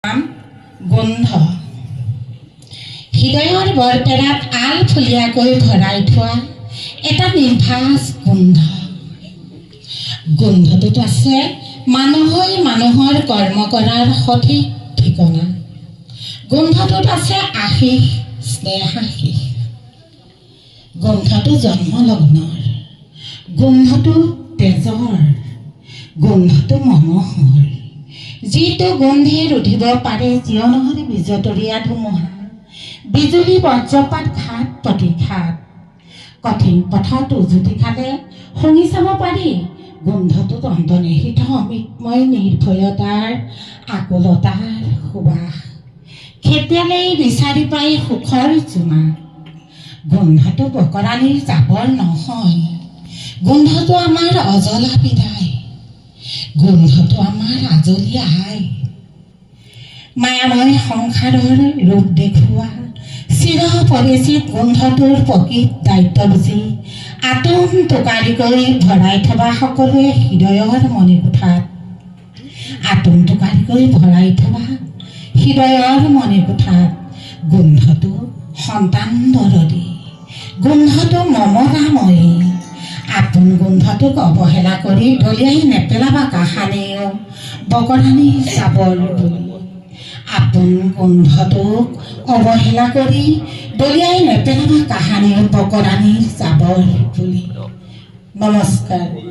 গোন্ধ হৃদয়ৰ বৰপেৰাত আল ফুলীয়াকৈ ভৰাই থোৱা এটা নিৰ্ভাস গোন্ধ। গোন্ধটোত আছে মানুহৰ কৰ্ম কৰাৰ সঠিক ঠিকনা। গোন্ধটোত আছে আশীষ স্নেহাশীষ। গোন্ধটো জন্মলগ্নৰ, গোন্ধটো তেজৰ, গোন্ধটো মনোহৰ। যিটো গোন্ধে ৰুধিব পাৰে জীৱনৰ বিজতৰীয়া ধুমুহা, বিজুলী বজ্ৰপাত ঘাট প্ৰতিঘাত। কঠিন পথত উজুতি খালে শুঙি চাব পাৰি গোন্ধটোত অন্তৰ্নিহিত অমৃতময় নিৰ্ভয়তাৰ আকুলতাৰ সুবাস। খেতিয়ালেই বিচাৰি পাই সুখৰ জোনা। গোন্ধটো বকৰাণীৰ জাবৰ নহয়, গোন্ধটো আমাৰ অজলা বিদায়, গোন্ধটো আমাৰ আজলি আই। মায়াময় সংসাৰৰ ৰূপ দেখুওৱা চিৰ পৰিচিত গোন্ধটোৰ প্ৰকৃত দায়িত্ব বুজি আতম টোকাৰিকৈ ভৰাই থবা সকলোৱে হৃদয়ৰ মণিকোঠাত। আতম টোকাৰিকৈ ভৰাই থবা হৃদয়ৰ মণিকোঠাত। গোন্ধটো সন্তান দৰদী, গোন্ধটো মমতাময়ী। আপোন গোন্ধটোক অৱহেলা কৰি দলিয়াই নেপেলাবা কাহানিও বকৰাণী জাবৰ বুলি। আপোন গোন্ধটোক অৱহেলা কৰি দলিয়াই নেপেলাবা কাহানিও বকৰাণী জাবৰ বুলি। নমস্কাৰ।